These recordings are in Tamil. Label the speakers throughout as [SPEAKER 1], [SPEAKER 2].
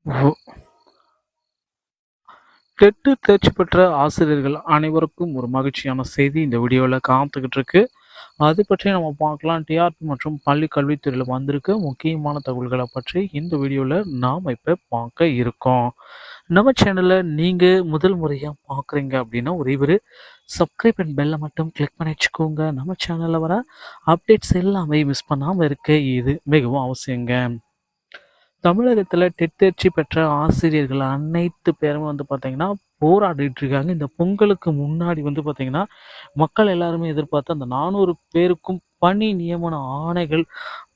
[SPEAKER 1] வ- டெட்டு தேர்ச்சி பெற்ற ஆசிரியர்கள் அனைவருக்கும் ஒரு மகிழ்ச்சியான செய்தி இந்த வீடியோவில் காத்துக்கிட்டு இருக்கு. அது பற்றி நம்ம பார்க்கலாம். டிஆர்பி மற்றும் பள்ளி கல்வித்துறையில் வந்திருக்க முக்கியமான தகவல்களை பற்றி இந்த வீடியோவில் நாம் இப்போ பார்க்க இருக்கோம். நம்ம சேனலில் நீங்கள் முதல் முறையாக பார்க்குறீங்க அப்படின்னா ஒரே ஒரு சப்ஸ்கிரைப் அண்ட் பெல்லை மட்டும் கிளிக் பண்ணி வச்சுக்கோங்க. நம்ம சேனலில் வர அப்டேட்ஸ் எல்லாமே மிஸ் பண்ணாமல் இருக்க இது மிகவும் அவசியங்க. தமிழகத்துல டெட் தேர்ச்சி பெற்ற ஆசிரியர்கள் அனைத்து பேரும் பார்த்தீங்கன்னா, போராடிட்டு இருக்காங்க. இந்த பொங்கலுக்கு முன்னாடி பார்த்தீங்கன்னா, மக்கள் எல்லாருமே எதிர்பார்த்த அந்த 400 பேருக்கும் பணி நியமன ஆணைகள்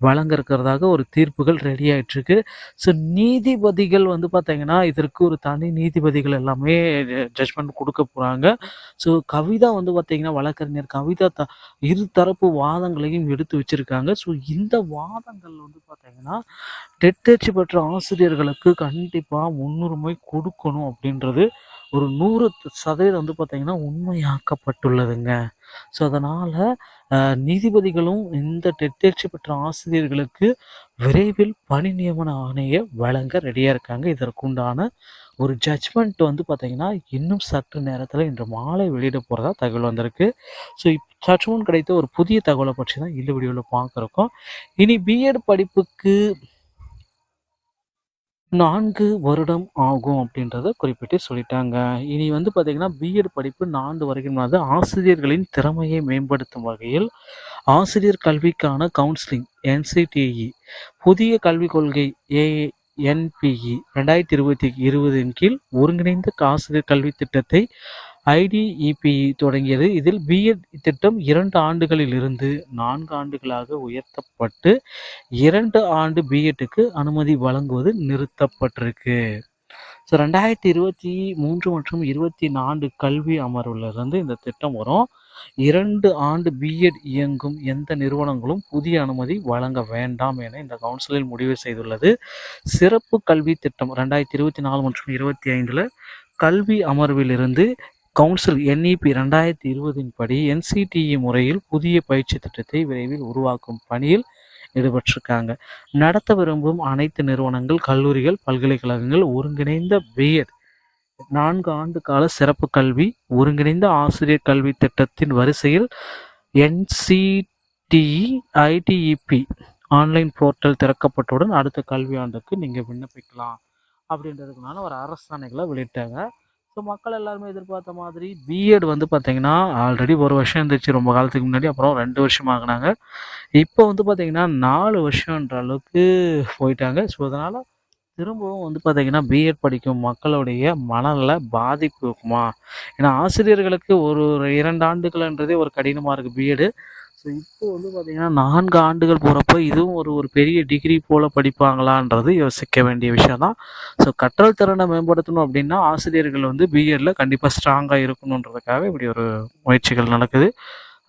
[SPEAKER 1] வழங்க இருக்கிறதாக ஒரு தீர்ப்புகள் ரெடி ஆயிட்டிருக்கு. ஸோ நீதிபதிகள் பார்த்தீங்கன்னா, இதற்கு ஒரு தனி நீதிபதிகள் எல்லாமே ஜட்ஜ்மெண்ட் குடுக்க போறாங்க. ஸோ கவிதா பார்த்தீங்கன்னா, வழக்கறிஞர் கவிதா இரு தரப்பு வாதங்களையும் எடுத்து வச்சிருக்காங்க. ஸோ இந்த வாதங்கள் பார்த்தீங்கன்னா, டெட் தேர்ச்சி பெற்ற ஆசிரியர்களுக்கு கண்டிப்பா முன்னுரிமை கொடுக்கணும் அப்படின்றது ஒரு 100% பார்த்தீங்கன்னா, உண்மையாக்கப்பட்டுள்ளதுங்க. ஸோ அதனால நீதிபதிகளும் இந்த டெட் தேர்ச்சி பெற்ற ஆசிரியர்களுக்கு விரைவில் பணி நியமன ஆணையை வழங்க ரெடியா இருக்காங்க. இதற்குண்டான ஒரு ஜட்ஜ்மெண்ட் பார்த்தீங்கன்னா, இன்னும் சற்று நேரத்தில இன்று மாலை வெளியிட போறதா தகவல் வந்திருக்கு. ஸோ சற்று முன் கிடைத்த ஒரு புதிய தகவலை பற்றி தான் இந்த வீடியோல பார்க்க இருக்கோம். இனி பிஎட் படிப்புக்கு 4 வருடம் ஆகும் அப்படின்றத குறிப்பிட்டு சொல்லிட்டாங்க. இனி பார்த்தீங்கன்னா, பிஎட் படிப்பு 4 வருடமானது ஆசிரியர்களின் திறமையை மேம்படுத்தும் வகையில் ஆசிரியர் கல்விக்கான கவுன்சிலிங் என்சிடிஇ புதிய கல்விக் கொள்கை ஏஎன்பிஇ 2020 கீழ் ஒருங்கிணைந்த ஆசிரியர் கல்வி திட்டத்தை ஐடிஇபிஇ தொடங்கியது. இதில் பிஎட் திட்டம் 2 ஆண்டுகளில் இருந்து 4 ஆண்டுகளாக உயர்த்தப்பட்டு 2 ஆண்டு பிஎட்டுக்கு அனுமதி வழங்குவது நிறுத்தப்பட்டிருக்கு. ஸோ 2023 மற்றும் 24 கல்வி அமர்விலிருந்து இந்த திட்டம் வரும். 2 ஆண்டு பிஎட் இயங்கும் எந்த நிறுவனங்களும் புதிய அனுமதி வழங்க வேண்டாம் என இந்த கவுன்சிலில் முடிவு செய்துள்ளது. சிறப்பு கல்வி திட்டம் 2024 மற்றும் 25 கல்வி அமர்விலிருந்து கவுன்சில் என்இபி 2020 படி என்சிடிஇ முறையில் புதிய பயிற்சி திட்டத்தை விரைவில் உருவாக்கும் பணியில் ஈடுபட்டிருக்காங்க. நடத்த விரும்பும் அனைத்து நிறுவனங்கள், கல்லூரிகள், பல்கலைக்கழகங்கள் ஒருங்கிணைந்த பிஎட் 4 ஆண்டு கால சிறப்பு கல்வி ஒருங்கிணைந்த ஆசிரியர் கல்வி திட்டத்தின் வரிசையில் என்சிடிஇ ஐடிஇபி ஆன்லைன் போர்ட்டல் திறக்கப்பட்டவுடன் அடுத்த கல்வியாண்டுக்கு நீங்கள் விண்ணப்பிக்கலாம் அப்படின்றதுக்குனால ஒரு அரசாணைகளை வெளியிட்டாங்க. ஸோ மக்கள் எல்லாருமே எதிர்பார்த்த மாதிரி பிஎட் பார்த்தீங்கன்னா, ஆல்ரெடி 1 வருஷம் இருந்துச்சு ரொம்ப காலத்துக்கு முன்னாடி. அப்புறம் 2 வருஷம் ஆக்குனாங்க. இப்போ பார்த்தீங்கன்னா 4 வருஷன்ற அளவுக்கு போயிட்டாங்க. ஸோ அதனால் திரும்பவும் பார்த்தீங்கன்னா, பிஎட் படிக்கும் மக்களுடைய மனநல பாதிப்பு இருக்குமா? ஏன்னா ஆசிரியர்களுக்கு ஒரு 2 ஆண்டுகள்ன்றதே ஒரு கடினமாக இருக்குது பிஎடு. ஸோ இப்போ பார்த்தீங்கன்னா 4 ஆண்டுகள் போகிறப்ப இதுவும் ஒரு பெரிய டிகிரி போல் படிப்பாங்களான்றது யோசிக்க வேண்டிய விஷயம் தான். ஸோ கற்றல் திறனை மேம்படுத்தணும் அப்படின்னா ஆசிரியர்கள் பிஎட்டில் கண்டிப்பாக ஸ்ட்ராங்காக இருக்கணுன்றதுக்காக இப்படி ஒரு முயற்சிகள் நடக்குது.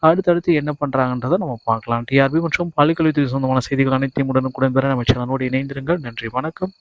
[SPEAKER 1] அடுத்தடுத்து என்ன பண்ணுறாங்கன்றதை நம்ம பார்க்கலாம். டிஆர்பி மற்றும் பள்ளிக்கல்வித்துறை சொந்தமான செய்திகள் அனைத்தையும் உடனுக்குடன் பெற நம்ம சேனலோடு இணைந்திருங்கள். நன்றி, வணக்கம்.